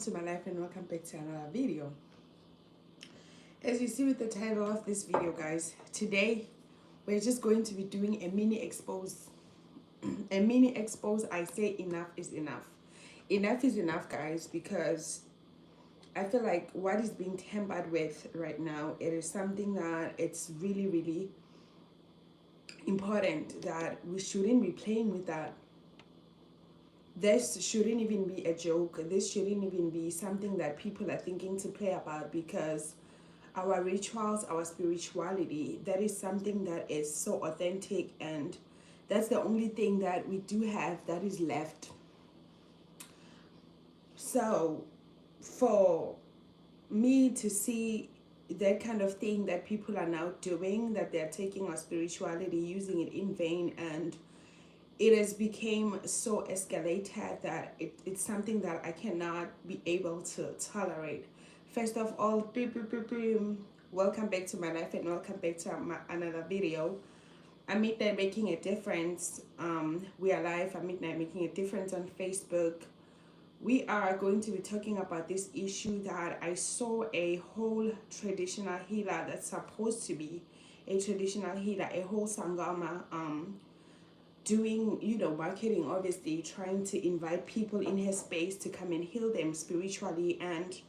To my life and welcome back to another video. As you see with the title of this video, guys, today we're just going to be doing a mini expose. A mini expose. I say enough is enough. Enough is enough, guys, because I feel like what is being tampered with right now, it is something that it's really important that we shouldn't be playing with that. This shouldn't even be a joke. This shouldn't even be something that people are thinking to play about, because our rituals, our spirituality, that is something that is so authentic, and that's the only thing that we do have that is left. So for me to see that kind of thing that people are now doing, that they're taking our spirituality, using it in vain, and it has become so escalated that it's something that I cannot be able to tolerate. First of all, welcome back to my life and welcome back to another video. I'm Midnight Making a Difference. We are live. I'm Midnight Making a Difference on Facebook. We are going to be talking about this issue that I saw a whole traditional healer that's supposed to be a traditional healer, a whole sangoma, doing, marketing, obviously, trying to invite people in her space to come and heal them spiritually, and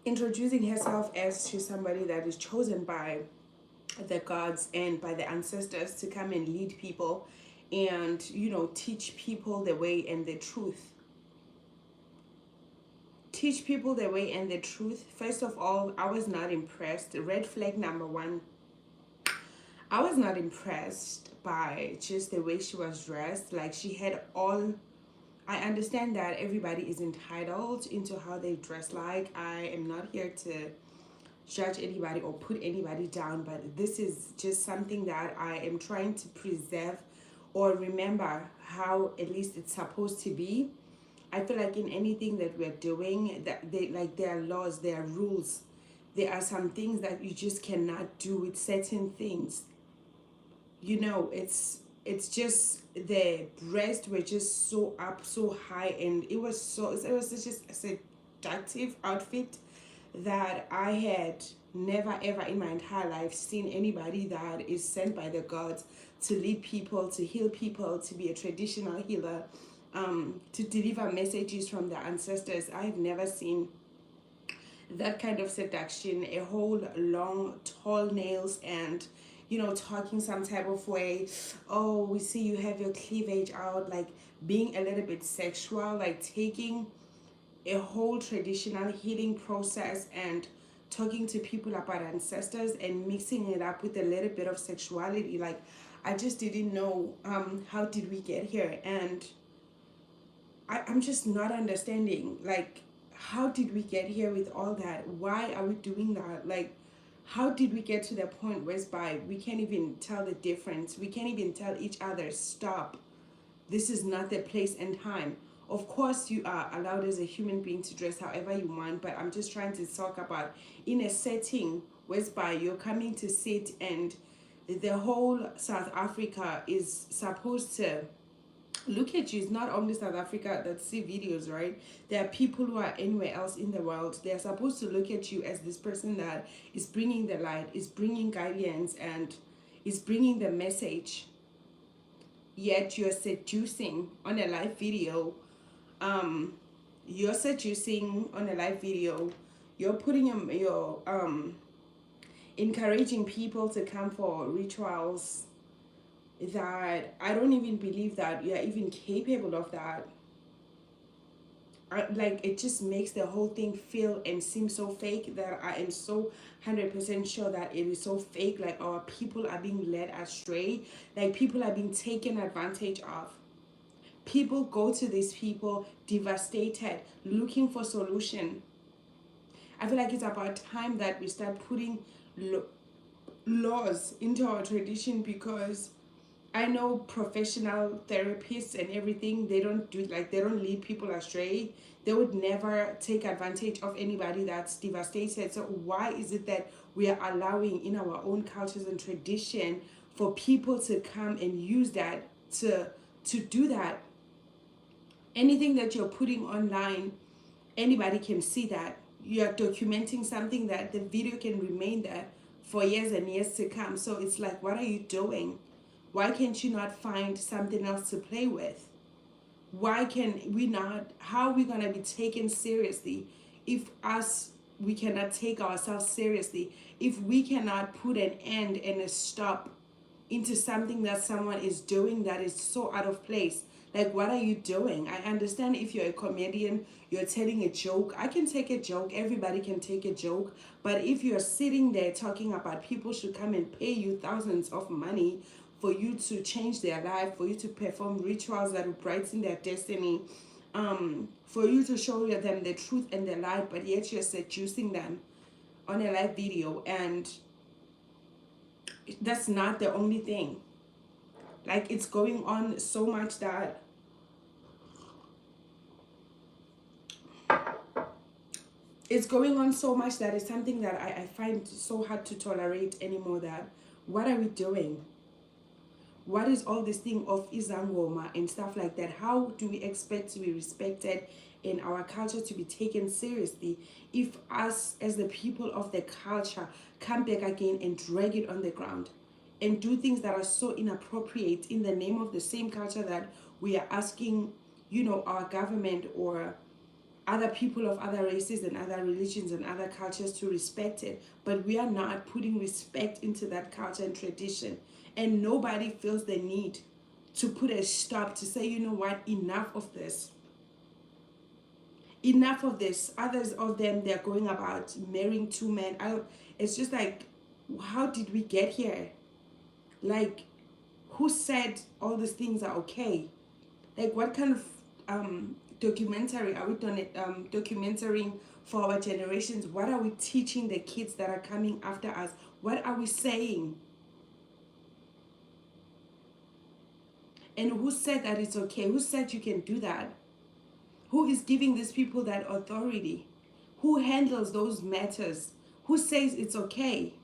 introducing herself as she's somebody that is chosen by the gods and by the ancestors to come and lead people and, teach people the way and the truth. Teach people the way and the truth. First of all, I was not impressed. Red flag number one. I was not impressed by just the way she was dressed. Like, she had all... I understand that everybody is entitled into how they dress like. I am not here to judge anybody or put anybody down, but this is just something that I am trying to preserve or remember how at least it's supposed to be. I feel like in anything that we're doing, that there are laws, there are rules. There are some things that you just cannot do with certain things. It's just the breasts were just so up, so high, and it was just a seductive outfit that I had never ever in my entire life seen anybody that is sent by the gods to lead people, to heal people, to be a traditional healer, to deliver messages from the ancestors. I've never seen that kind of seduction, a whole long tall nails, and talking some type of way. Oh, we see you have your cleavage out, like being a little bit sexual, like taking a whole traditional healing process and talking to people about ancestors and mixing it up with a little bit of sexuality. Like, I just didn't know, how did we get here? And I'm just not understanding, like, how did we get here with all that? Why are we doing that? Like, how did we get to the point whereby we can't even tell the difference? We can't even tell each other, stop. This is not the place and time. Of course, you are allowed as a human being to dress however you want, but I'm just trying to talk about in a setting whereby you're coming to sit and the whole South Africa is supposed to look at you. It's not only South Africa that see videos, right? There are people who are anywhere else in the world. They're supposed to look at you as this person that is bringing the light, is bringing guidance, and is bringing the message. Yet you're seducing on a live video. You're seducing on a live video. You're putting your encouraging people to come for rituals that I don't even believe that you're even capable of that. Like, it just makes the whole thing feel and seem so fake that I am so 100% sure that it is so fake. Like, our people are being led astray. Like, people are being taken advantage of. People go to these people devastated, looking for solution. I feel like it's about time that we start putting laws into our tradition, because I know professional therapists and everything, they don't lead people astray. They would never take advantage of anybody that's devastated. So why is it that we are allowing in our own cultures and tradition for people to come and use that to do that? Anything that you're putting online, anybody can see that. You're documenting something that the video can remain there for years and years to come. So it's like, what are you doing? Why can't you not find something else to play with? Why can we not? How are we going to be taken seriously if we cannot take ourselves seriously? If we cannot put an end and a stop into something that someone is doing that is so out of place? Like, what are you doing? I understand if you're a comedian, you're telling a joke. I can take a joke, everybody can take a joke. But if you're sitting there talking about people should come and pay you thousands of money for you to change their life, for you to perform rituals that will brighten their destiny, for you to show them the truth and the light, but yet you're seducing them on a live video, and that's not the only thing. Like, it's going on so much that it's something that I find so hard to tolerate anymore. That what are we doing? What is all this thing of sangoma and stuff like that? How do we expect to be respected in our culture, to be taken seriously, if us as the people of the culture come back again and drag it on the ground and do things that are so inappropriate in the name of the same culture that we are asking, our government or other people of other races and other religions and other cultures to respect it, but we are not putting respect into that culture and tradition, and nobody feels the need to put a stop, to say, you know what, enough of this. Enough of this. Others of them, they're going about marrying two men. It's just like, how did we get here? Like, who said all these things are okay? Like, what kind of documentary are we documenting for our generations? What are we teaching the kids that are coming after us? What are we saying? And who said that it's okay? Who said you can do that? Who is giving these people that authority? Who handles those matters? Who says it's okay?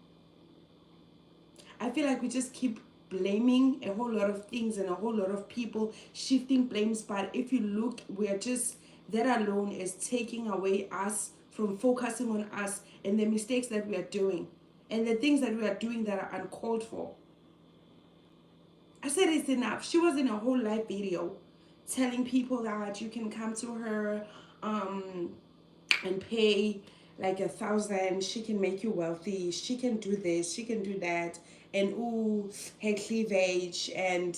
I feel like we just keep blaming a whole lot of things and a whole lot of people, shifting blames. But if you look, we're just, that alone is taking away us from focusing on us and the mistakes that we are doing and the things that we are doing that are uncalled for. I said it's enough. She was in a whole live video telling people that you can come to her and pay like 1,000. She can make you wealthy. She can do this. She can do that. And ooh, her cleavage. And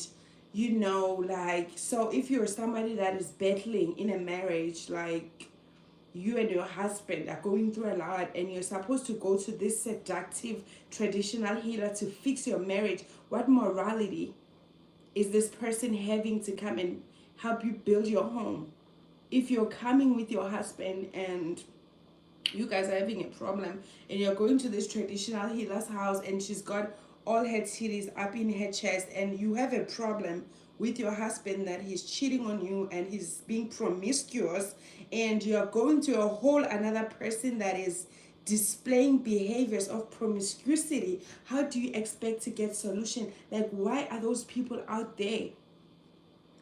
like, so if you're somebody that is battling in a marriage, like you and your husband are going through a lot, and you're supposed to go to this seductive traditional healer to fix your marriage, what morality is this person having to come and help you build your home? If you're coming with your husband and you guys are having a problem and you're going to this traditional healer's house and she's got all her titties up in her chest, and you have a problem with your husband that he's cheating on you and he's being promiscuous, and you're going to a whole another person that is displaying behaviors of promiscuity, how do you expect to get solution? Like, why are those people out there?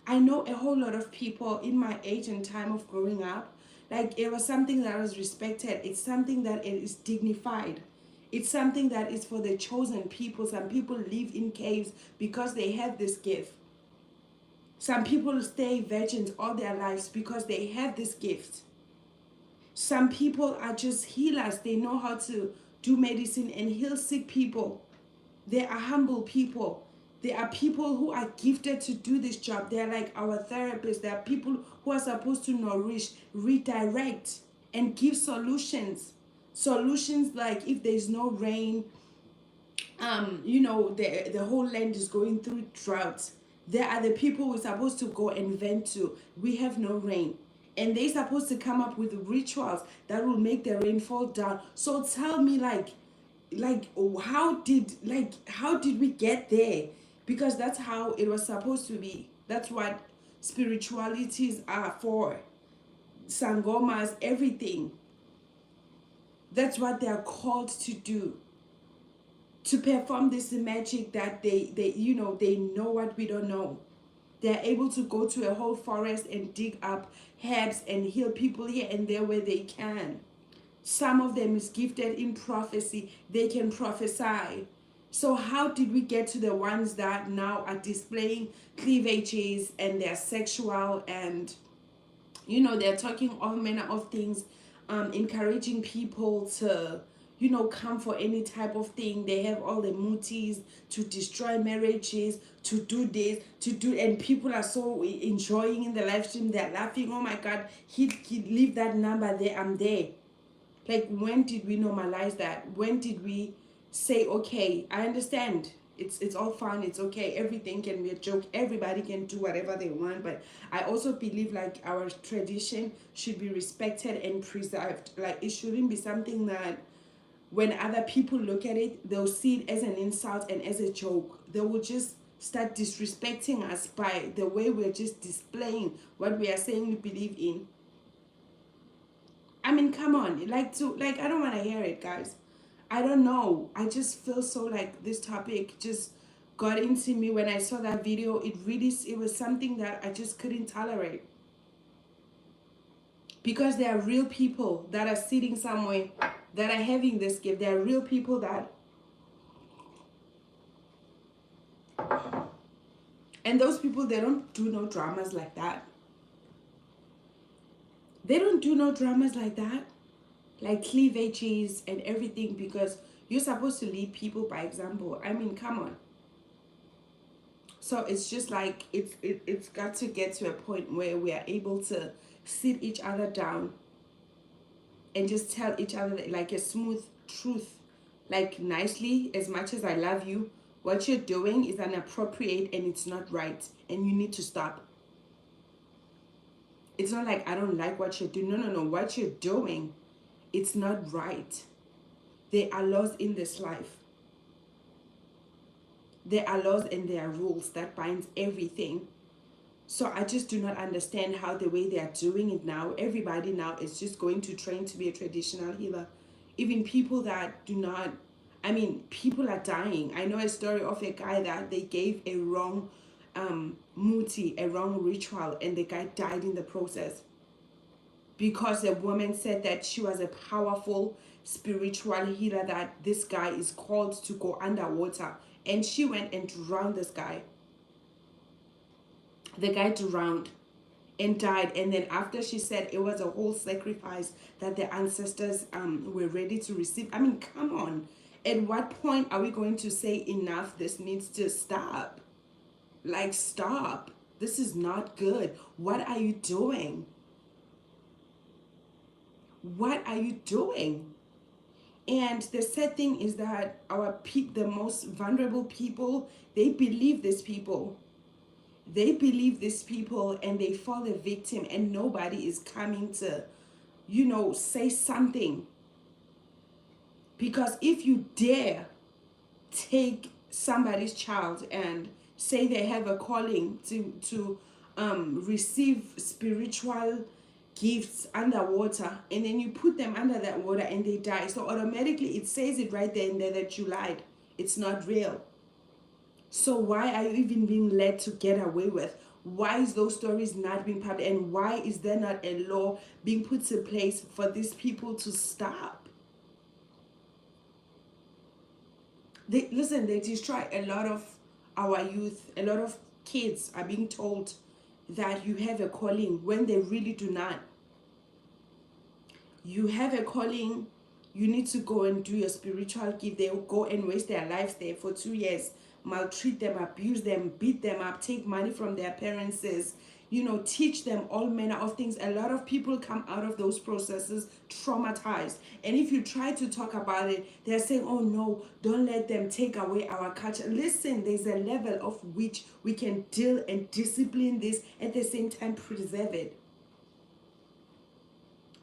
I know a whole lot of people in my age and time of growing up, like, it was something that was respected. It's something that is dignified. It's something that is for the chosen people. Some people live in caves because they have this gift. Some people stay virgins all their lives because they have this gift. Some people are just healers. They know how to do medicine and heal sick people. They are humble people. There are people who are gifted to do this job. They're like our therapists. There are people who are supposed to nourish, redirect, and give solutions. Solutions like, if there's no rain, the whole land is going through drought. There are the people we're supposed to go and vent to. We have no rain. And they're supposed to come up with rituals that will make the rain fall down. So tell me, how did we get there? Because that's how it was supposed to be. That's what spiritualities are for. Sangomas, everything. That's what they are called to do. To perform this magic that they know what we don't know. They're able to go to a whole forest and dig up herbs and heal people here and there where they can. Some of them is gifted in prophecy. They can prophesy. So how did we get to the ones that now are displaying cleavages and they're sexual and, you know, they're talking all manner of things, encouraging people to, you know, come for any type of thing. They have all the mooties to destroy marriages, to do this, to do, and people are so enjoying in the live stream. They're laughing. Oh my God, he leave that number there. I'm there. Like, when did we normalize that? When did we say, okay, I understand. It's all fun. It's okay. Everything can be a joke. Everybody can do whatever they want. But I also believe like our tradition should be respected and preserved. Like, it shouldn't be something that when other people look at it, they'll see it as an insult and as a joke. They will just start disrespecting us by the way we're just displaying what we are saying we believe in. I mean, come on, like, I don't want to hear it, guys. I don't know. I just feel so like this topic just got into me when I saw that video. It was something that I just couldn't tolerate. Because there are real people that are sitting somewhere that are having this gift. There are real people that, and those people, they don't do no dramas like that. They don't do no dramas like that, like cleavages and everything, because you're supposed to lead people by example. I mean, come on. So it's just like it's got to get to a point where we are able to sit each other down and just tell each other like a smooth truth, like nicely. As much as I love you, what you're doing is inappropriate and it's not right, and you need to stop. It's not like I don't like what you're doing. No. What you're doing, it's not right. There are laws in this life. There are laws and there are rules that binds everything. So I just do not understand how the way they are doing it now, everybody now is just going to train to be a traditional healer. Even people that do not, I mean, people are dying. I know a story of a guy that they gave a wrong muti, a wrong ritual, and the guy died in the process because a woman said that she was a powerful spiritual healer, that this guy is called to go underwater, and she went and drowned this guy. The guy drowned and died, and then after she said it was a whole sacrifice that the ancestors were ready to receive. I mean, come on. At what point are we going to say enough, this needs to stop? Like, stop. This is not good. What are you doing? What are you doing? And the sad thing is that the most vulnerable people, they believe these people. They believe these people and they fall the victim, and nobody is coming to, you know, say something. Because if you dare take somebody's child and say they have a calling to receive spiritual gifts underwater, and then you put them under that water and they die, so automatically it says it right there and there that you lied. It's not real. So why are you even being led to get away with? Why is those stories not being published? And why is there not a law being put in place for these people to stop? They destroy a lot of our youth. A lot of kids are being told that you have a calling when they really do not. You have a calling, you need to go and do your spiritual gift. They'll go and waste their lives there for 2 years, maltreat them, abuse them, beat them up, take money from their parents, you know, teach them all manner of things. A lot of people come out of those processes traumatized. And if you try to talk about it, they're saying, oh no, don't let them take away our culture. Listen, there's a level of which we can deal and discipline this, at the same time preserve it.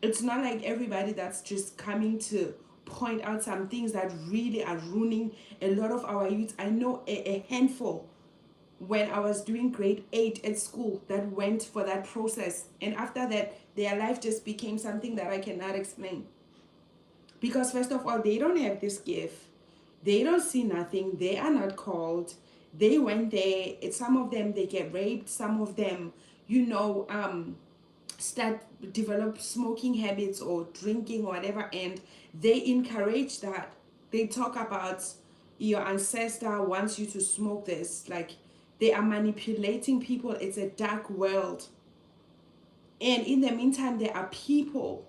It's not like everybody that's just coming to point out some things that really are ruining a lot of our youth. I know a handful when I was doing grade 8 at school that went for that process, and after that their life just became something that I cannot explain. Because first of all, they don't have this gift, they don't see nothing, they are not called, They went there. Some of them, they get raped. Some of them, you know, start develop smoking habits or drinking or whatever, and they encourage that. They talk about your ancestor wants you to smoke this. Like, they are manipulating people. It's a dark world. And in the meantime, there are people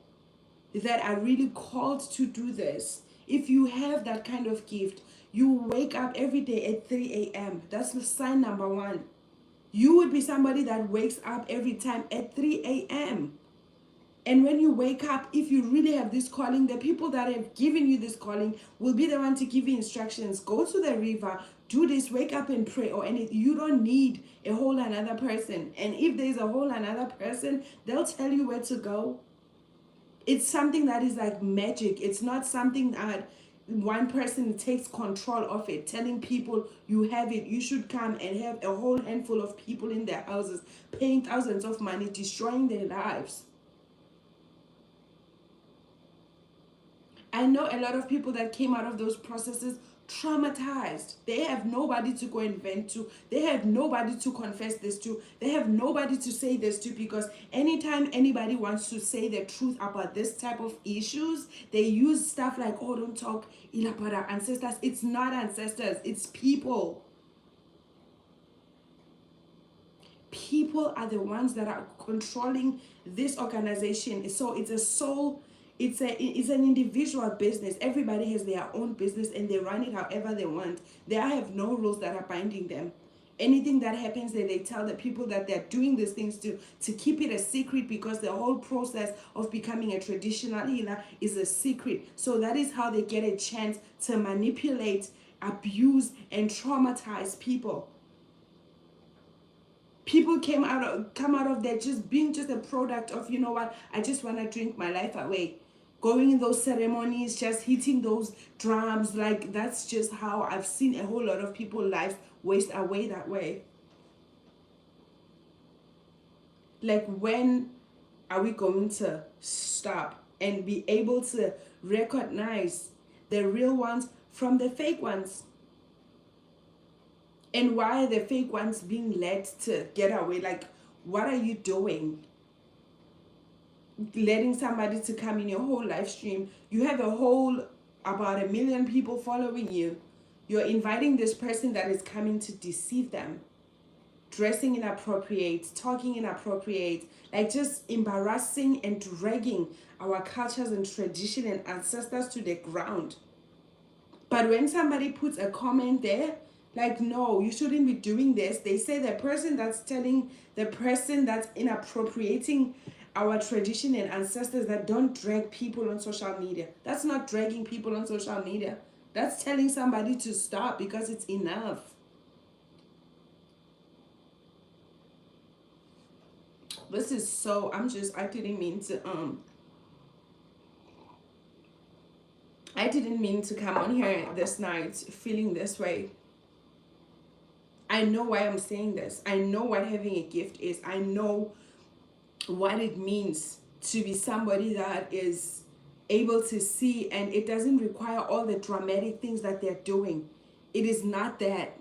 that are really called to do this. If you have that kind of gift, you wake up every day at 3 a.m. That's the sign number one. You would be somebody that wakes up every time at 3 a.m. And when you wake up, if you really have this calling, the people that have given you this calling will be the one to give you instructions. Go to the river, do this, wake up and pray, or anything. You don't need a whole another person. And if there's a whole another person, they'll tell you where to go. It's something that is like magic. It's not something that one person takes control of it, telling people you have it, you should come, and have a whole handful of people in their houses paying thousands of money, destroying their lives. I know a lot of people that came out of those processes traumatized. They have nobody to go and vent to. They have nobody to confess this to. They have nobody to say this to, because anytime anybody wants to say the truth about this type of issues, they use stuff like, oh, don't talk about our ancestors. It's not ancestors, it's people. People are the ones that are controlling this organization. So it's a soul, it's an individual business. Everybody has their own business and they run it however they want. They have no rules that are binding them. Anything that happens there, they tell the people that they're doing these things to keep it a secret, because the whole process of becoming a traditional healer is a secret. So that is how they get a chance to manipulate, abuse, and traumatize people. People come out of there just being just a product of, you know what, I just want to drink my life away, going in those ceremonies, just hitting those drums. Like, that's just how I've seen a whole lot of people's lives waste away that way. Like, when are we going to stop and be able to recognize the real ones from the fake ones? And why are the fake ones being led to get away? Like, what are you doing? Letting somebody to come in your whole live stream. You have a whole, about 1 million people following you. You're inviting this person that is coming to deceive them. Dressing inappropriate, talking inappropriate, like just embarrassing and dragging our cultures and tradition and ancestors to the ground. But when somebody puts a comment there, like, no, you shouldn't be doing this, they say the person that's telling the person that's inappropriating our tradition and ancestors that don't drag people on social media. That's not dragging people on social media. That's telling somebody to stop because it's enough. This is so, I didn't mean to come on here this night feeling this way. I know why I'm saying this. I know what having a gift is. I know what it means to be somebody that is able to see, and it doesn't require all the dramatic things that they're doing. It is not that.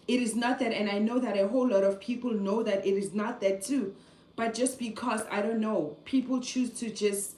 It is not that, and I know that a whole lot of people know that it is not that too. But just because, I don't know, people choose to just,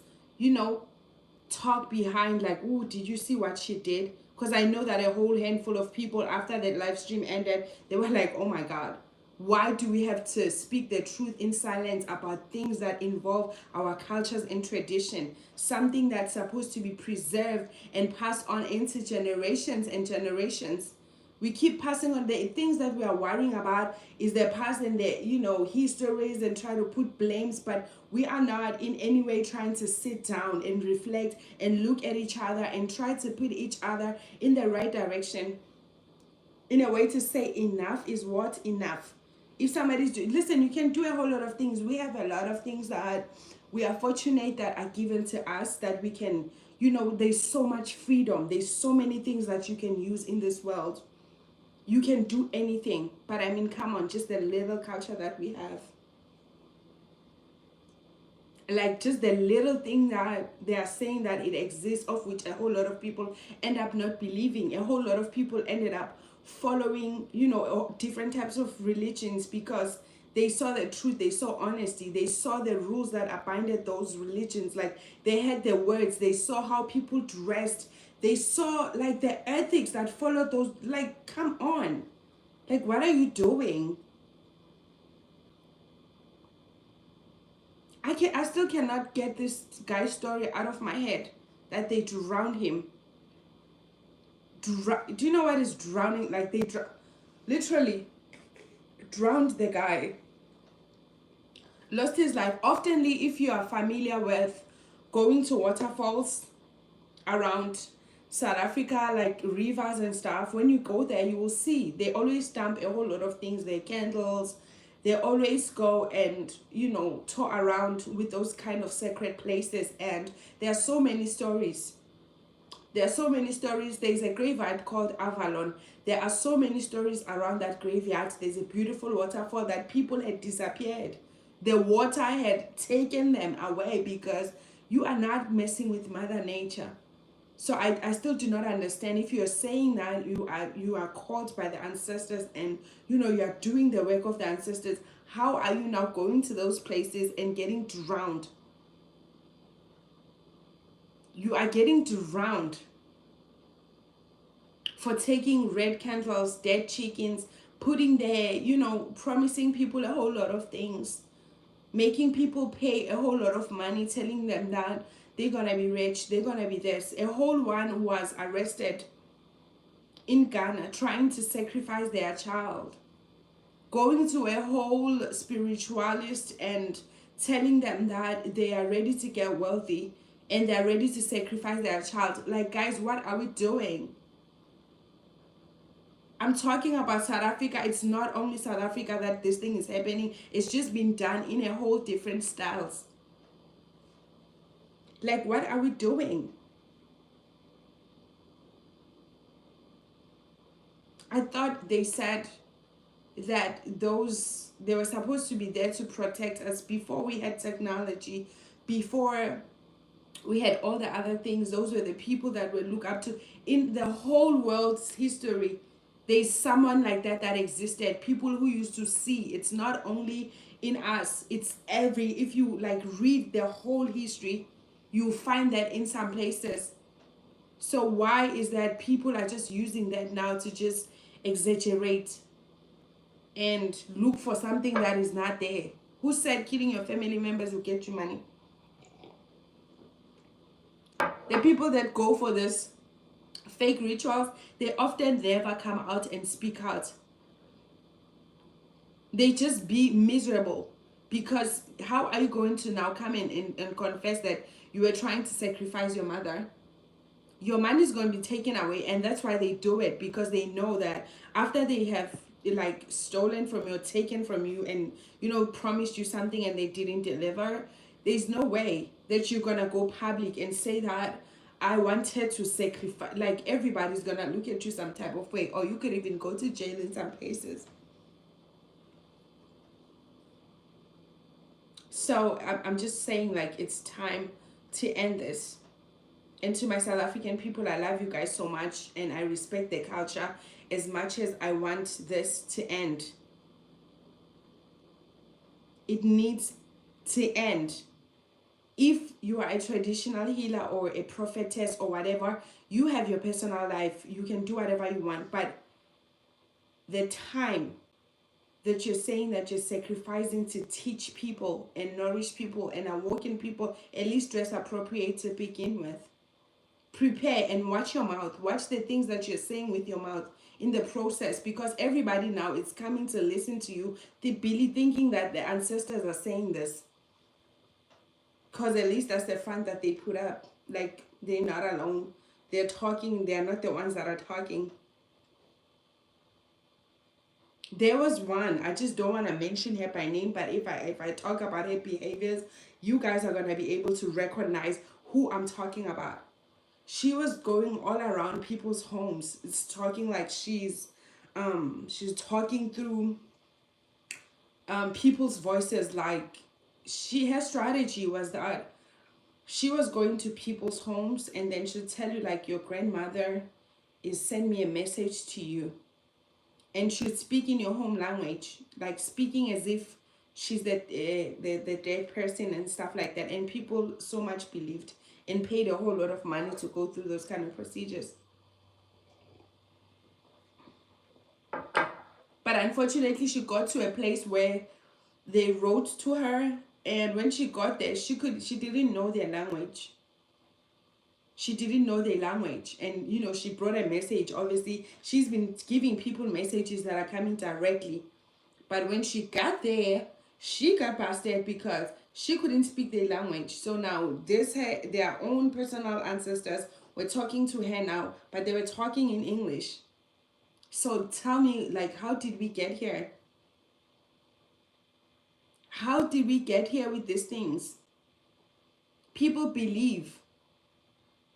talk behind, like, oh, did you see what she did? Because I know that a whole handful of people after that live stream ended, they were like, oh my God, why do we have to speak the truth in silence about things that involve our cultures and tradition? Something that's supposed to be preserved and passed on into generations and generations. We keep passing on the things that we are worrying about is the past and the histories, and try to put blames, but we are not in any way trying to sit down and reflect and look at each other and try to put each other in the right direction, in a way to say enough is what enough. If somebody's doing, listen, you can do a whole lot of things. We have a lot of things that we are fortunate that are given to us, that we can, there's so much freedom, there's so many things that you can use in this world. You can do anything, but I mean, come on, just the little culture that we have. like just the little thing that they are saying that it exists, of which a whole lot of people end up not believing. A whole lot of people ended up following, you know, different types of religions because they saw the truth, they saw honesty, they saw the rules that abided those religions. Like they had the words, they saw how people dressed, they saw like the ethics that followed those. Like, come on, like what are you doing? I still cannot get this guy's story out of my head that they drowned him. Do you know what is drowning? Like they literally drowned the guy, lost his life. Oftenly, if you are familiar with going to waterfalls around South Africa, like rivers and stuff, when you go there, you will see they always dump a whole lot of things, their candles. They always go and, you know, tour around with those kind of sacred places. And there are so many stories. There are so many stories. There's a graveyard called Avalon. There are so many stories around that graveyard. There's a beautiful waterfall that people had disappeared. The water had taken them away because you are not messing with Mother Nature. So I still do not understand if you're saying that you are called by the ancestors and, you know, you are doing the work of the ancestors. How are you now going to those places and getting drowned? You are getting drowned for taking red candles, dead chickens, putting there, you know, promising people a whole lot of things, making people pay a whole lot of money, telling them that they're gonna be rich, they're gonna be this. A whole one was arrested in Ghana trying to sacrifice their child, going to a whole spiritualist and telling them that they are ready to get wealthy and they're ready to sacrifice their child. Like, guys, what are we doing? I'm talking about South Africa. It's not only South Africa that this thing is happening. It's just been done in a whole different styles. Like, what are we doing? I thought they said that they were supposed to be there to protect us before we had technology, before we had all the other things. Those were the people that we look up to in the whole world's history. There's someone like that existed. People who used to see. It's not only in us. It's if you like read the whole history, you find that in some places. So why is that people are just using that now to just exaggerate and look for something that is not there? Who said killing your family members will get you money? The people that go for this fake rituals, they often never come out and speak out. They just be miserable, because how are you going to now come in and confess that you were trying to sacrifice your mother? Your money is going to be taken away, and that's why they do it, because they know that after they have like stolen from you, taken from you, and, you know, promised you something and they didn't deliver, there's no way that you're gonna go public and say that I wanted to sacrifice. Like, everybody's gonna look at you some type of way, or you could even go to jail in some places. So I'm just saying, like, it's time to end this. And to my South African people, I love you guys so much, and I respect the culture as much as I want this to end. It needs to end. If you are a traditional healer or a prophetess or whatever, you have your personal life. You can do whatever you want. But the time that you're saying that you're sacrificing to teach people and nourish people and awaken people, at least dress appropriate to begin with. Prepare and watch your mouth. Watch the things that you're saying with your mouth in the process, because everybody now is coming to listen to you, thinking that the ancestors are saying this. Because at least that's the front that they put up. Like, they're not alone. They're talking. They're not the ones that are talking. There was one, I just don't want to mention her by name, but if I talk about her behaviors, you guys are going to be able to recognize who I'm talking about. She was going all around people's homes. It's talking like she's talking through people's voices, like her strategy was that she was going to people's homes, and then she'd tell you like, your grandmother is send me a message to you, and she'd speak in your home language, like speaking as if she's the dead person and stuff like that. And people so much believed and paid a whole lot of money to go through those kind of procedures. But unfortunately, she got to a place where they wrote to her, and when she got there, she didn't know their language. She didn't know their language, and you know, she brought a message. Obviously, she's been giving people messages that are coming directly, but when she got there, she got busted because she couldn't speak their language. So now their own personal ancestors were talking to her now, but they were talking in English. So tell me, like, how did we get here? How did we get here with these things? People believe,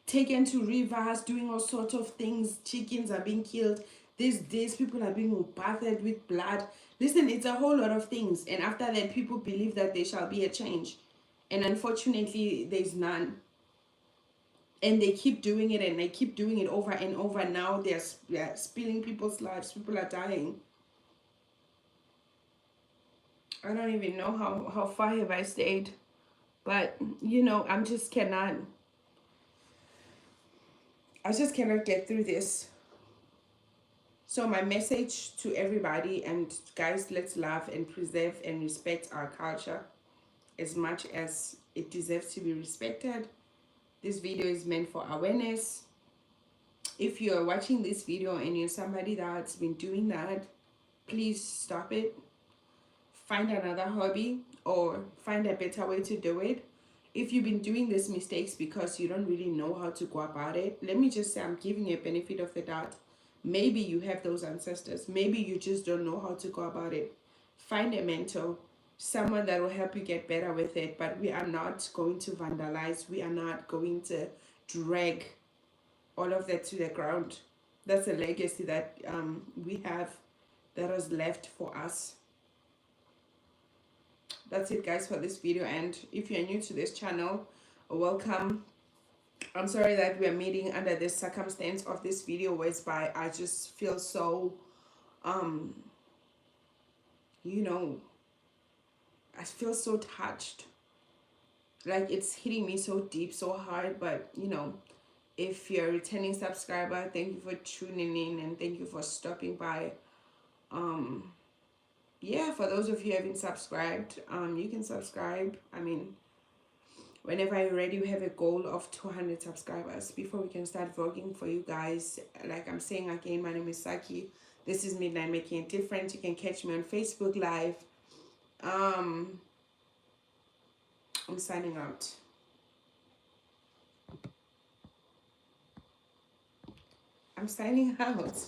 taken to rivers, doing all sorts of things. Chickens are being killed. These days, people are being bathed with blood. Listen, it's a whole lot of things. And after that, people believe that there shall be a change. And unfortunately, there's none. And they keep doing it, and they keep doing it over and over. Now they're spilling people's lives. People are dying. I don't even know how far have I stayed. But, you know, I just cannot get through this. So my message to everybody, and guys, let's love and preserve and respect our culture as much as it deserves to be respected. This video is meant for awareness. If you're watching this video and you're somebody that's been doing that, please stop it. Find another hobby or find a better way to do it. If you've been doing these mistakes because you don't really know how to go about it, let me just say I'm giving you a benefit of the doubt. Maybe you have those ancestors. Maybe you just don't know how to go about it. Find a mentor, someone that will help you get better with it. But we are not going to vandalize. We are not going to drag all of that to the ground. That's a legacy that we have, that was left for us. That's it, guys, for this video. And if you're new to this channel, welcome. I'm sorry that we are meeting under this circumstance of this video, whereby I just feel so you know, I feel so touched, like it's hitting me so deep, so hard. But you know, if you're a returning subscriber, thank you for tuning in, and thank you for stopping by. Yeah, for those of you who haven't subscribed, you can subscribe. I mean, whenever you're ready, we have a goal of 200 subscribers before we can start vlogging for you guys. Like I'm saying again, my name is Saki. This is Midnight Making a Difference. You can catch me on Facebook Live. I'm signing out. I'm signing out.